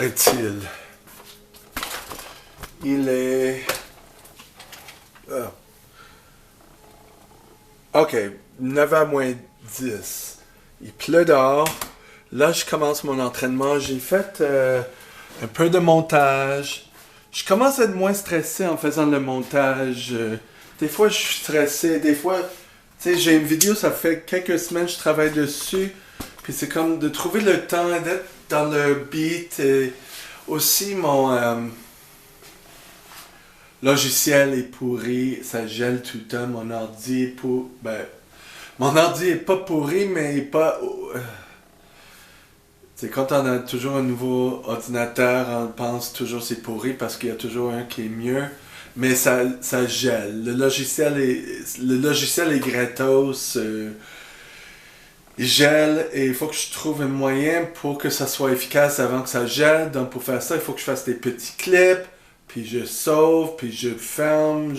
Est-il? Il est... ah. Ok, 9h moins 10. Il pleut dehors. Là, je commence mon entraînement. J'ai fait un peu de montage. Je commence à être moins stressé en faisant le montage. Des fois, je suis stressé. Des fois, tu sais, j'ai une vidéo, ça fait quelques semaines que je travaille dessus. Puis c'est comme de trouver le temps d'être dans le beat. Et aussi, mon logiciel est pourri. Ça gèle tout le temps. Mon ordi est pour... Ben, mon ordi est pas pourri, mais il est pas... C'est quand on a toujours un nouveau ordinateur, on pense toujours c'est pourri parce qu'il y a toujours un qui est mieux. Mais ça gèle. Le logiciel est gratos. Il gèle et il faut que je trouve un moyen pour que ça soit efficace avant que ça gèle. Donc pour faire ça, il faut que je fasse des petits clips, puis je sauve, puis je ferme,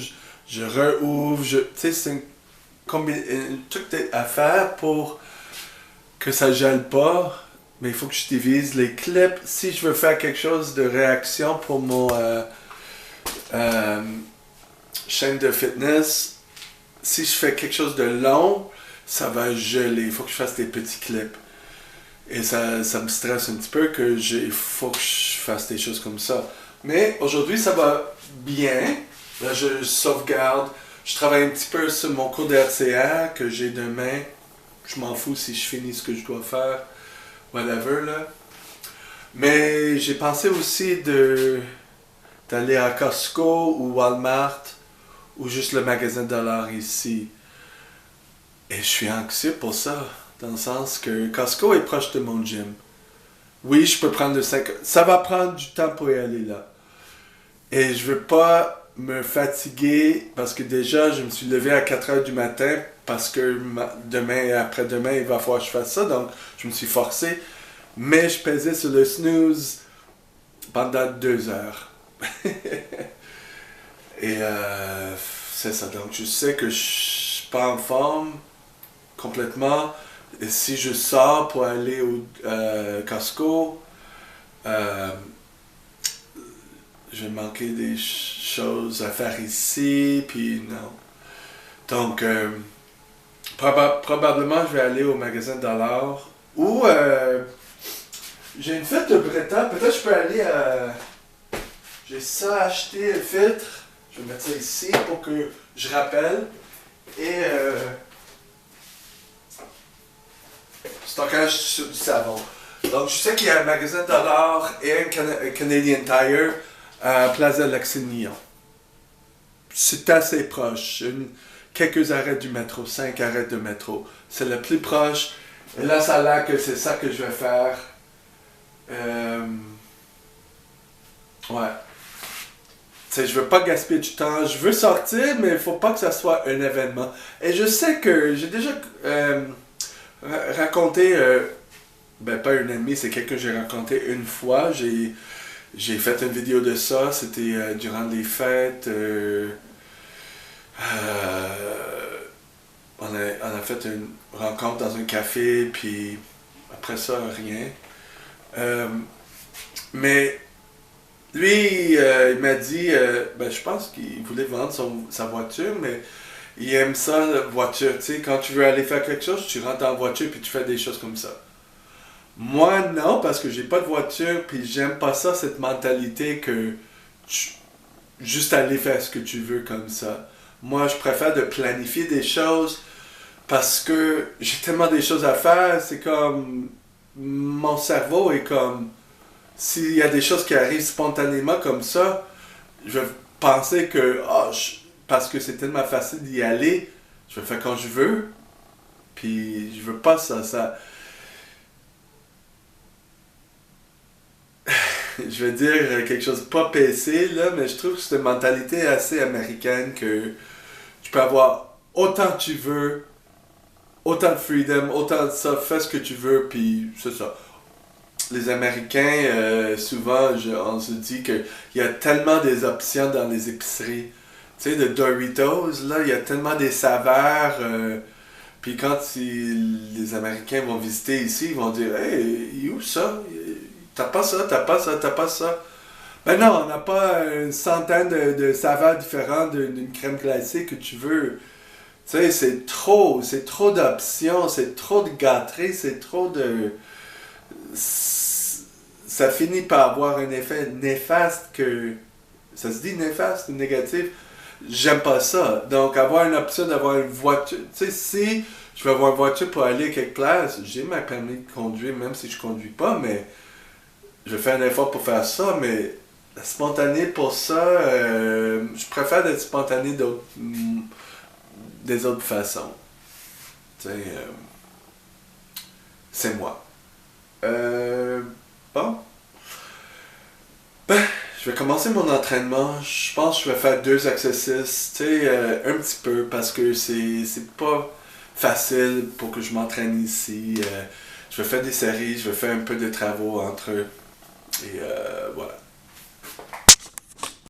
je rouvre. Tu sais, c'est un truc à faire pour que ça gèle pas. Mais il faut que je divise les clips. Si je veux faire quelque chose de réaction pour mon chaîne de fitness, si je fais quelque chose de long, ça va geler. Il faut que je fasse des petits clips. Et ça me stresse un petit peu il faut que je fasse des choses comme ça. Mais aujourd'hui, ça va bien. Là, je sauvegarde. Je travaille un petit peu sur mon cours d'RCA que j'ai demain. Je m'en fous si je finis ce que je dois faire. Whatever, là. Mais j'ai pensé aussi d'aller à Costco ou Walmart ou juste le magasin de dollars ici. Et je suis anxieux pour ça, dans le sens que Costco est proche de mon gym. Oui, je peux prendre le 5... Ça va prendre du temps pour y aller là. Et je veux pas me fatiguer parce que déjà, je me suis levé à 4h du matin parce que demain et après-demain, il va falloir que je fasse ça. Donc, je me suis forcé. Mais je pesais sur le snooze pendant 2 heures. Et c'est ça. Donc, je sais que je suis pas en forme complètement. Et si je sors pour aller au Costco, je vais manquer des choses à faire ici, puis non. Donc, probablement, je vais aller au magasin de dollars ou j'ai une fête de Bretta. Peut-être je peux aller à... J'ai ça à acheter, un filtre. Je vais mettre ça ici pour que je rappelle. Et stockage sur du savon. Donc, je sais qu'il y a un magasin de dollars et un Canadian Tire à Plaza Lexington. C'est assez proche. Quelques arrêts du métro, 5 arrêts de métro. C'est le plus proche. Et là, ça a l'air que c'est ça que je vais faire. Ouais. Tu sais, je veux pas gaspiller du temps. Je veux sortir, mais il faut pas que ça soit un événement. Et je sais que j'ai déjà raconté, ben pas un ami, c'est quelqu'un que j'ai rencontré une fois. J'ai fait une vidéo de ça. C'était durant les fêtes. On a fait une rencontre dans un café, puis après ça, rien. Mais lui, il m'a dit, ben, je pense qu'il voulait vendre sa voiture, mais il aime ça, la voiture. Tu sais, quand tu veux aller faire quelque chose, tu rentres en voiture puis tu fais des choses comme ça. Moi, non, parce que j'ai pas de voiture, puis j'aime pas ça, cette mentalité que juste aller faire ce que tu veux comme ça. Moi, je préfère de planifier des choses parce que j'ai tellement des choses à faire, c'est comme... Mon cerveau est comme... S'il y a des choses qui arrivent spontanément comme ça, je vais penser que, parce que c'est tellement facile d'y aller, je vais le faire quand je veux, puis je veux pas ça. Je vais dire quelque chose pas PC, là, mais je trouve que c'est une mentalité assez américaine que tu peux avoir autant que tu veux, autant de freedom, autant de ça, fais ce que tu veux, puis c'est ça. Les Américains, souvent, on se dit qu'il y a tellement des options dans les épiceries. Tu sais, de Doritos, là, il y a tellement des saveurs. Puis quand les Américains vont visiter ici, ils vont dire « Hey, où ça? T'as pas ça, t'as pas ça, t'as pas ça. Ben non, on n'a pas une centaine de saveurs différentes d'une crème glacée que tu veux. Tu sais, c'est trop d'options, c'est trop de gâteries, c'est trop de... Ça finit par avoir un effet néfaste que... Ça se dit néfaste ou négatif? J'aime pas ça. Donc, avoir une option d'avoir une voiture... Tu sais, si je veux avoir une voiture pour aller quelque place, j'ai ma permis de conduire, même si je conduis pas, mais je fais un effort pour faire ça, mais spontané pour ça, je préfère être spontané des autres façons. Tu sais, c'est moi. Euh, bon. Ben, je vais commencer mon entraînement. Je pense que je vais faire 2 exercices, tu sais, un petit peu, parce que c'est pas facile pour que je m'entraîne ici. Je vais faire des séries, je vais faire un peu de travaux entre eux. Et voilà.